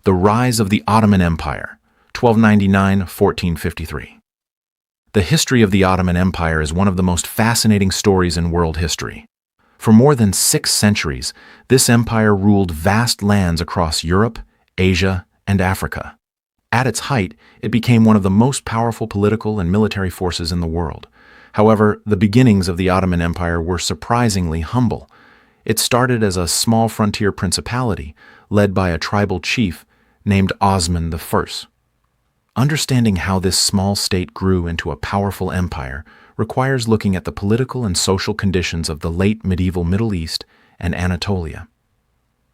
The rise of the Ottoman Empire, 1299–1453. The history of the Ottoman Empire is one of the most fascinating stories in world history. For more than 6 centuries, this empire ruled vast lands across Europe, Asia, and Africa. At its height, it became one of the most powerful political and military forces in the world. However, the beginnings of the Ottoman Empire were surprisingly humble. It started as a small frontier principality, led by a tribal chief named Osman I. Understanding how this small state grew into a powerful empire requires looking at the political and social conditions of the late medieval Middle East and Anatolia.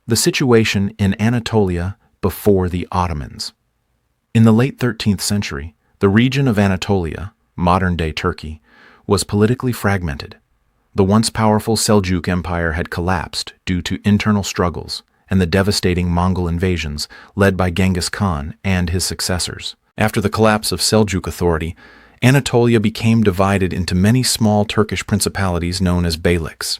The situation in Anatolia before the Ottomans. In the late 13th century, the region of Anatolia, modern-day Turkey, was politically fragmented. The once powerful Seljuk Empire had collapsed due to internal struggles and the devastating Mongol invasions led by Genghis Khan and his successors. After the collapse of Seljuk authority, Anatolia became divided into many small Turkish principalities known as beyliks.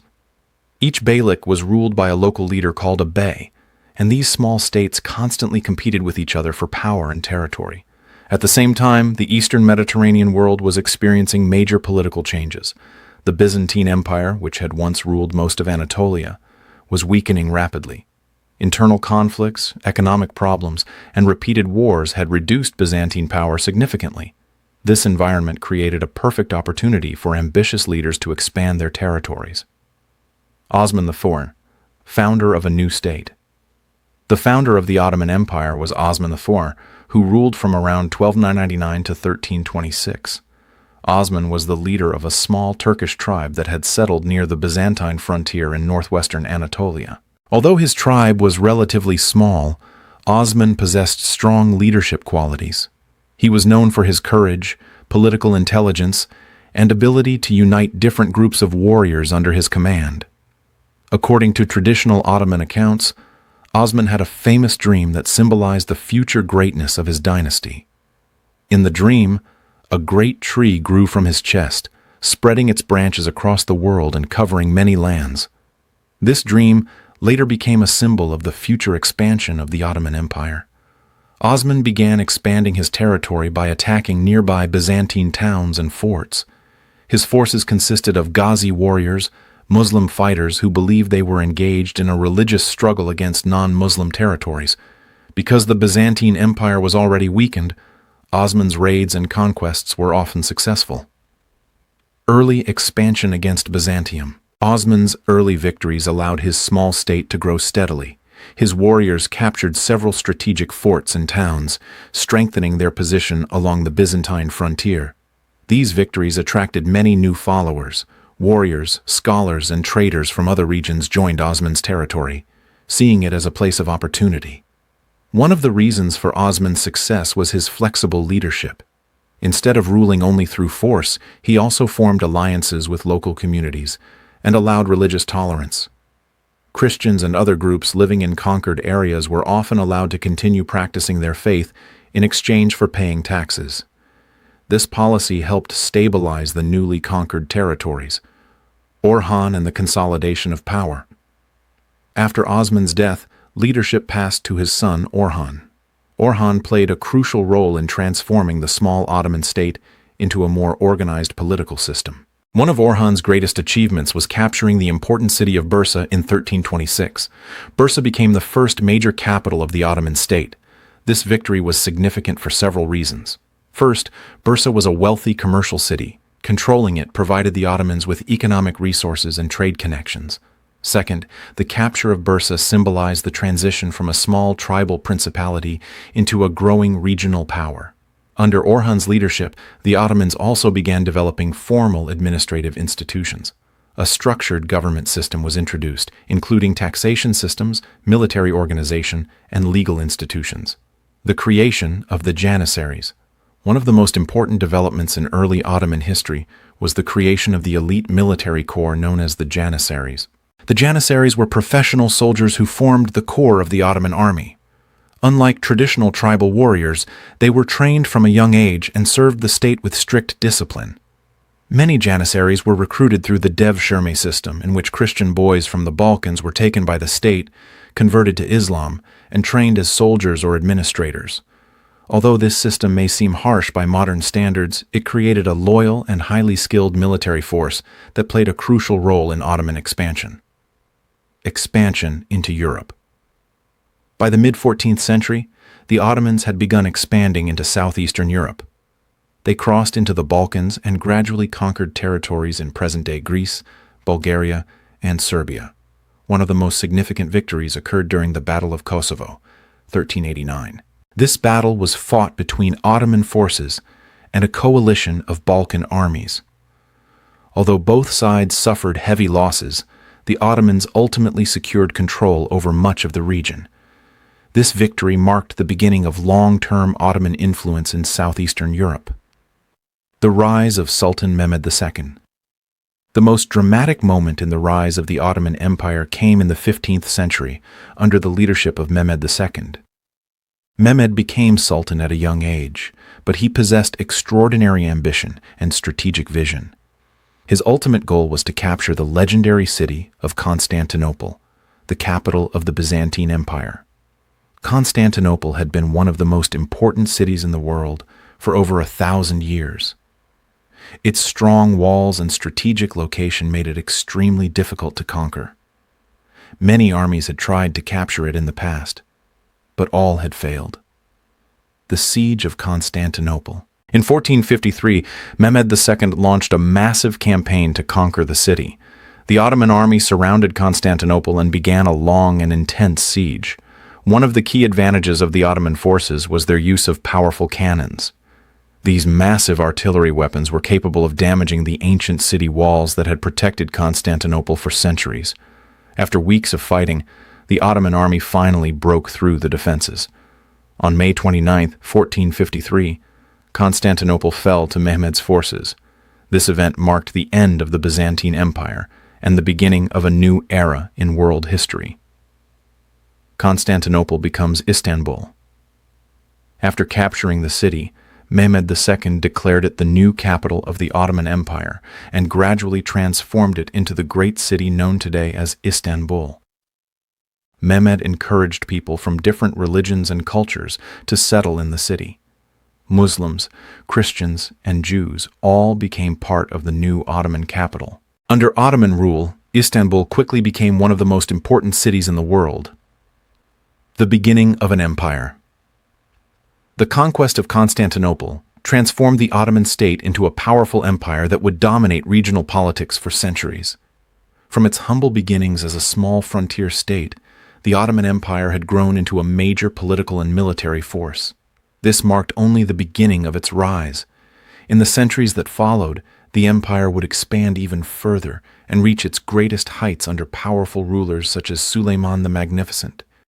Each beylik was ruled by a local leader called a bey, and these small states constantly competed with each other for power and territory. At the same time, the Eastern Mediterranean world was experiencing major political changes. The Byzantine Empire, which had once ruled most of Anatolia, was weakening rapidly. Internal conflicts, economic problems, and repeated wars had reduced Byzantine power significantly. This environment created a perfect opportunity for ambitious leaders to expand their territories. Osman IV, founder of a new state. The founder of the Ottoman Empire was Osman IV, who ruled from around 1299 to 1326. Osman was the leader of a small Turkish tribe that had settled near the Byzantine frontier in northwestern Anatolia. Although his tribe was relatively small, Osman possessed strong leadership qualities. He was known for his courage, political intelligence, and ability to unite different groups of warriors under his command. According to traditional Ottoman accounts, Osman had a famous dream that symbolized the future greatness of his dynasty. In the dream, a great tree grew from his chest, spreading its branches across the world and covering many lands. This dream later became a symbol of the future expansion of the Ottoman Empire. Osman began expanding his territory by attacking nearby Byzantine towns and forts. His forces consisted of Ghazi warriors, Muslim fighters who believed they were engaged in a religious struggle against non-Muslim territories. Because the Byzantine Empire was already weakened, Osman's raids and conquests were often successful. Early expansion against Byzantium. Osman's early victories allowed his small state to grow steadily. His warriors captured several strategic forts and towns, strengthening their position along the Byzantine frontier. These victories attracted many new followers. Warriors, scholars, and traders from other regions joined Osman's territory, seeing it as a place of opportunity. One of the reasons for Osman's success was his flexible leadership. Instead of ruling only through force, he also formed alliances with local communities and allowed religious tolerance. Christians and other groups living in conquered areas were often allowed to continue practicing their faith in exchange for paying taxes. This policy helped stabilize the newly conquered territories. Orhan and the consolidation of power. After Osman's death, leadership passed to his son Orhan. Orhan played a crucial role in transforming the small Ottoman state into a more organized political system. One of Orhan's greatest achievements was capturing the important city of Bursa in 1326. Bursa became the first major capital of the Ottoman state. This victory was significant for several reasons. First, Bursa was a wealthy commercial city. Controlling it provided the Ottomans with economic resources and trade connections. Second, the capture of Bursa symbolized the transition from a small tribal principality into a growing regional power. Under Orhan's leadership, the Ottomans also began developing formal administrative institutions. A structured government system was introduced, including taxation systems, military organization, and legal institutions. The creation of the Janissaries. One of the most important developments in early Ottoman history was the creation of the elite military corps known as the Janissaries. The Janissaries were professional soldiers who formed the core of the Ottoman army. Unlike traditional tribal warriors, they were trained from a young age and served the state with strict discipline. Many Janissaries were recruited through the Devshirme system, in which Christian boys from the Balkans were taken by the state converted to Islam, and trained as soldiers or administrators. Although this system may seem harsh by modern standards, it created a loyal and highly skilled military force that played a crucial role in Ottoman expansion. Expansion into Europe. By the mid-14th century, the Ottomans had begun expanding into southeastern Europe. They crossed into the Balkans and gradually conquered territories in present-day Greece, Bulgaria, and Serbia. One of the most significant victories occurred during the Battle of Kosovo, 1389. This battle was fought between Ottoman forces and a coalition of Balkan armies. Although both sides suffered heavy losses, the Ottomans ultimately secured control over much of the region. This victory marked the beginning of long-term Ottoman influence in southeastern Europe. The rise of Sultan Mehmed II. The most dramatic moment in the rise of the Ottoman Empire came in the 15th century under the leadership of Mehmed II. Mehmed became sultan at a young age, but he possessed extraordinary ambition and strategic vision. His ultimate goal was to capture the legendary city of Constantinople, the capital of the Byzantine Empire. Constantinople had been one of the most important cities in the world for over 1,000 years. Its strong walls and strategic location made it extremely difficult to conquer. Many armies had tried to capture it in the past, but all had failed. The Siege of Constantinople. In 1453, Mehmed II launched a massive campaign to conquer the city. The Ottoman army surrounded Constantinople and began a long and intense siege. One of the key advantages of the Ottoman forces was their use of powerful cannons. These massive artillery weapons were capable of damaging the ancient city walls that had protected Constantinople for centuries. After weeks of fighting, the Ottoman army finally broke through the defenses. On May 29, 1453, Constantinople fell to Mehmed's forces. This event marked the end of the Byzantine Empire and the beginning of a new era in world history. Constantinople becomes Istanbul. After capturing the city, Mehmed II declared it the new capital of the Ottoman Empire and gradually transformed it into the great city known today as Istanbul. Mehmed encouraged people from different religions and cultures to settle in the city. Muslims, Christians, and Jews all became part of the new Ottoman capital. Under Ottoman rule, Istanbul quickly became one of the most important cities in the world. The beginning of an empire. The conquest of Constantinople transformed the Ottoman state into a powerful empire that would dominate regional politics for centuries. From its humble beginnings as a small frontier state, the Ottoman Empire had grown into a major political and military force. This marked only the beginning of its rise. In the centuries that followed, the empire would expand even further and reach its greatest heights under powerful rulers such as Suleiman the Magnificent.